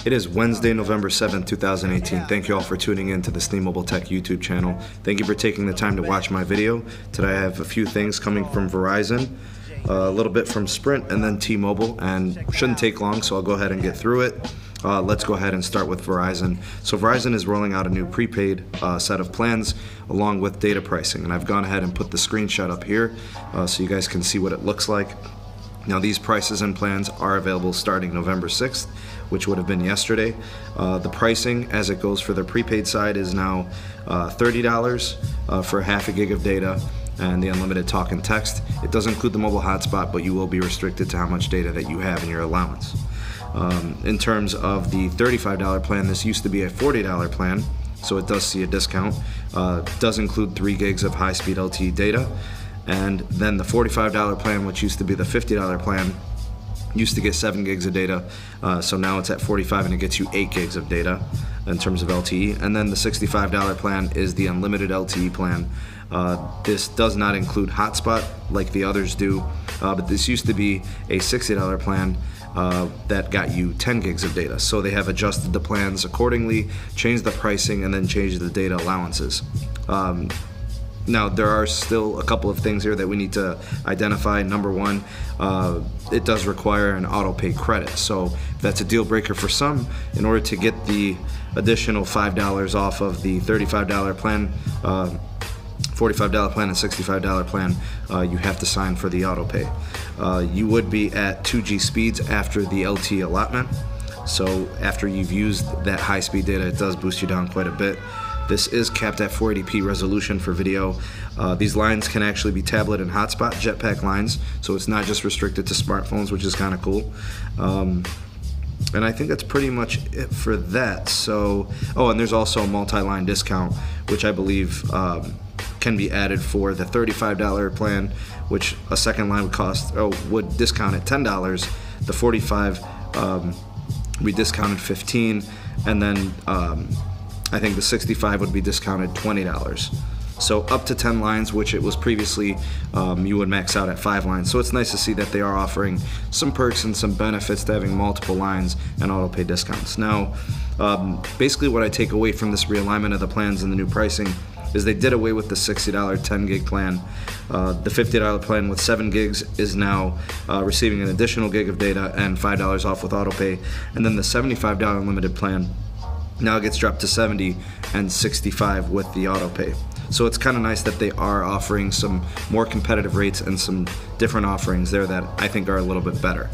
It is Wednesday, November 7th, 2018. Thank you all for tuning in to the sneedmobiletech YouTube channel. Thank you for taking the time to watch my video. Today I have a few things coming from Verizon, a little bit from Sprint, and then T-Mobile, and shouldn't take long, so I'll go ahead and get through it. Let's go ahead and start with Verizon. So Verizon is rolling out a new prepaid set of plans along with data pricing, and I've gone ahead and put the screenshot up here so you guys can see what it looks like. Now these prices and plans are available starting November 6th, which would have been yesterday. The pricing as it goes for the prepaid side is now $30 for half a gig of data and the unlimited talk and text. It does include the mobile hotspot, but you will be restricted to how much data that you have in your allowance. In terms of the $35 plan, this used to be a $40 plan, so it does see a discount. Does include 3 gigs of high-speed LTE data. And then the $45 plan, which used to be the $50 plan, used to get 7 gigs of data, so now it's at $45 and it gets you 8 gigs of data in terms of LTE. And then the $65 plan is the unlimited LTE plan. This does not include hotspot like the others do, but this used to be a $60 plan that got you 10 gigs of data. So they have adjusted the plans accordingly, changed the pricing, and then changed the data allowances. Now, there are still a couple of things here that we need to identify. Number one, it does require an auto-pay credit. So that's a deal breaker for some. In order to get the additional $5 off of the $35 plan, $45 plan and $65 plan, you have to sign for the auto-pay. You would be at 2G speeds after the LTE allotment. So after you've used that high-speed data, it does boost you down quite a bit. This is capped at 480p resolution for video. These lines can actually be tablet and hotspot jetpack lines, so it's not just restricted to smartphones, which is kind of cool. And I think that's pretty much it for that. So, oh, and there's also a multi-line discount, which I believe can be added for the $35 plan, which a second line would discount at $10. The 45 we discounted $15, and then I think the 65 would be discounted $20. So up to 10 lines, which it was previously, you would max out at 5 lines. So it's nice to see that they are offering some perks and some benefits to having multiple lines and auto pay discounts. Now, basically what I take away from this realignment of the plans and the new pricing is they did away with the $60 10 gig plan. The $50 plan with 7 gigs is now receiving an additional gig of data and $5 off with auto pay. And then the $75 unlimited plan now it gets dropped to $70 and $65 with the auto pay. So it's kind of nice that they are offering some more competitive rates and some different offerings there that I think are a little bit better.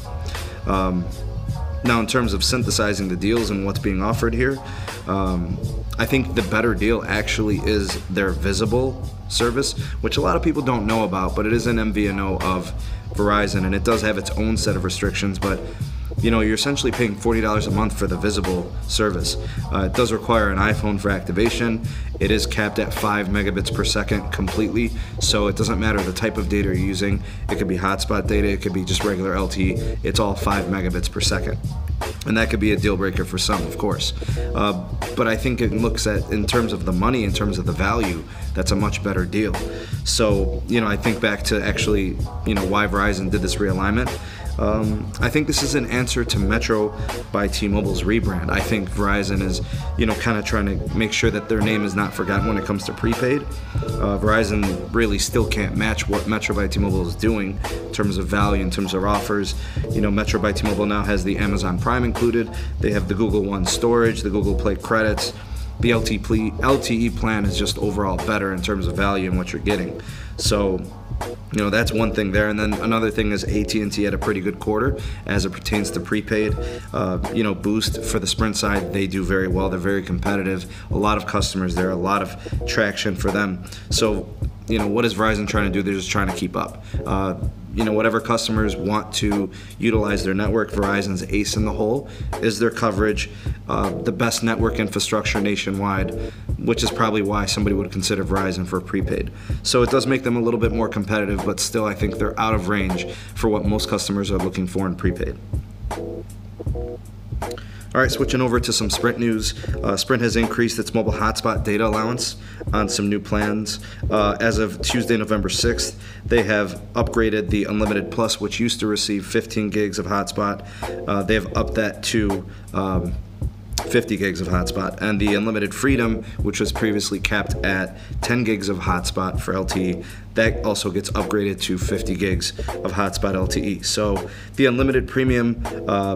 Now in terms of synthesizing the deals and what's being offered here, I think the better deal actually is their Visible service, which a lot of people don't know about, but it is an MVNO of Verizon and it does have its own set of restrictions, but you know, you're essentially paying $40 a month for the Visible service. It does require an iPhone for activation. It is capped at 5 megabits per second completely, so it doesn't matter the type of data you're using. It could be hotspot data, it could be just regular LTE. It's all 5 megabits per second. And that could be a deal breaker for some, of course. But I think it looks at, in terms of the money, in terms of the value, that's a much better deal. So, you know, I think back to actually, you know, why Verizon did this realignment. I think this is an answer to Metro by T-Mobile's rebrand. I think Verizon is, you know, kind of trying to make sure that their name is not forgotten when it comes to prepaid. Verizon really still can't match what Metro by T-Mobile is doing in terms of value, in terms of offers. You know, Metro by T-Mobile now has the Amazon Prime included. They have the Google One storage, the Google Play credits. The LTE plan is just overall better in terms of value and what you're getting. So, you know, that's one thing there. And then another thing is AT&T had a pretty good quarter as it pertains to prepaid. You know, Boost for the Sprint side, they do very well. They're very competitive. A lot of customers there, a lot of traction for them. So, you know, what is Verizon trying to do? They're just trying to keep up. You know, whatever customers want to utilize their network, Verizon's ace in the hole is their coverage, the best network infrastructure nationwide, which is probably why somebody would consider Verizon for prepaid. So it does make them a little bit more competitive, but still I think they're out of range for what most customers are looking for in prepaid. All right, switching over to some Sprint news. Sprint has increased its mobile hotspot data allowance on some new plans. As of Tuesday, November 6th, they have upgraded the Unlimited Plus, which used to receive 15 gigs of hotspot. They have upped that to 50 gigs of hotspot, and the unlimited freedom, which was previously capped at 10 gigs of hotspot for LTE, that also gets upgraded to 50 gigs of hotspot LTE. So the unlimited premium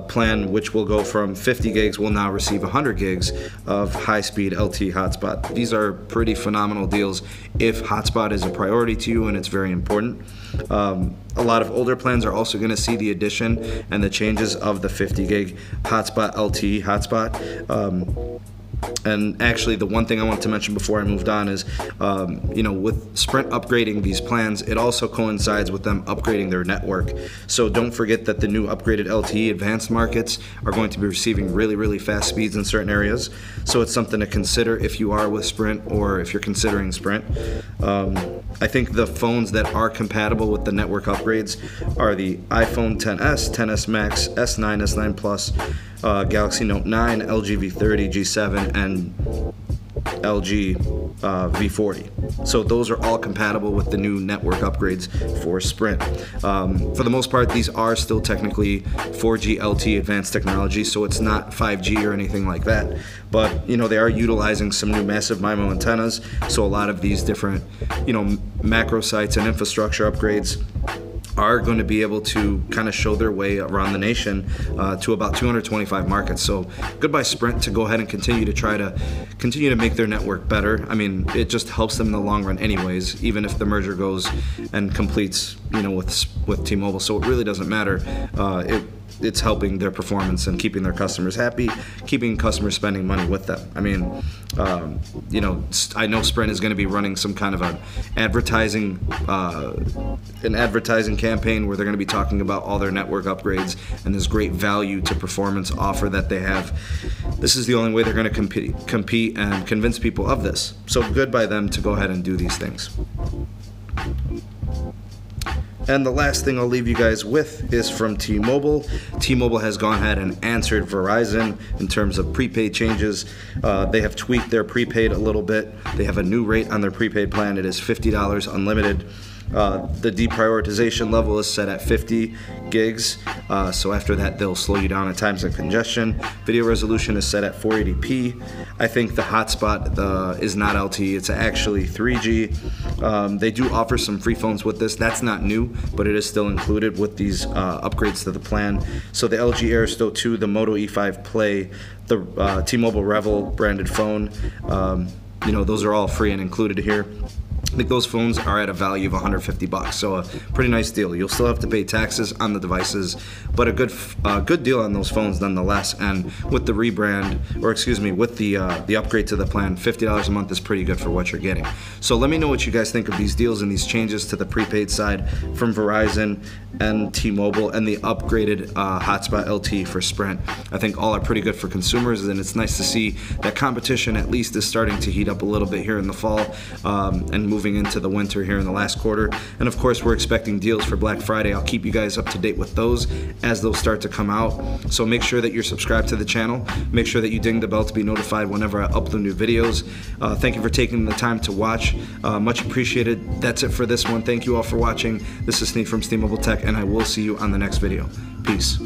plan, which will go from 50 gigs, will now receive 100 gigs of high-speed LTE hotspot. These are pretty phenomenal deals if hotspot is a priority to you and it's very important. A lot of older plans are also going to see the addition and the changes of the 50 gig hotspot LTE hotspot. And actually, the one thing I want to mention before I moved on is, with Sprint upgrading these plans, it also coincides with them upgrading their network. So don't forget that the new upgraded LTE advanced markets are going to be receiving really, really fast speeds in certain areas. So it's something to consider if you are with Sprint or if you're considering Sprint. I think the phones that are compatible with the network upgrades are the iPhone XS, XS Max, S9, S9 Plus, Galaxy Note 9, LG V30, G7, and LG V40. So those are all compatible with the new network upgrades for Sprint. For the most part, these are still technically 4G LTE advanced technology, so it's not 5G or anything like that. But they are utilizing some new massive MIMO antennas, so a lot of these different macro sites and infrastructure upgrades are going to be able to kind of show their way around the nation to about 225 markets. So goodbye Sprint to go ahead and continue to make their network better. I mean, it just helps them in the long run anyways, even if the merger goes and completes with T-Mobile. So it really doesn't matter. It's helping their performance and keeping their customers happy, keeping customers spending money with them. I mean, I know Sprint is going to be running some kind of an advertising campaign where they're going to be talking about all their network upgrades and this great value to performance offer that they have. This is the only way they're going to compete and convince people of this. So good by them to go ahead and do these things. And the last thing I'll leave you guys with is from T-Mobile. T-Mobile has gone ahead and answered Verizon in terms of prepaid changes. They have tweaked their prepaid a little bit. They have a new rate on their prepaid plan. It is $50 unlimited. The deprioritization level is set at 50 gigs, so after that they'll slow you down at times of congestion. Video resolution is set at 480p. I think the hotspot is not LTE, it's actually 3G. They do offer some free phones with this. That's not new, but it is still included with these upgrades to the plan. So the LG Aristo 2, the Moto E5 Play, the T-Mobile Revel branded phone, those are all free and included here. I think those phones are at a value of $150, so a pretty nice deal. You'll still have to pay taxes on the devices, but a good deal on those phones nonetheless. And with the rebrand, or excuse me, with the upgrade to the plan, $50 a month is pretty good for what you're getting. So let me know what you guys think of these deals and these changes to the prepaid side from Verizon and T-Mobile and the upgraded hotspot LTE for Sprint. I think all are pretty good for consumers, and it's nice to see that competition at least is starting to heat up a little bit here in the fall and moving into the winter here in the last quarter. And of course, we're expecting deals for Black Friday. I'll keep you guys up to date with those as those start to come out. So make sure that you're subscribed to the channel. Make sure that you ding the bell to be notified whenever I upload new videos. Thank you for taking the time to watch. Much appreciated. That's it for this one. Thank you all for watching. This is Sneed from T-Mobile Tech, and I will see you on the next video. Peace.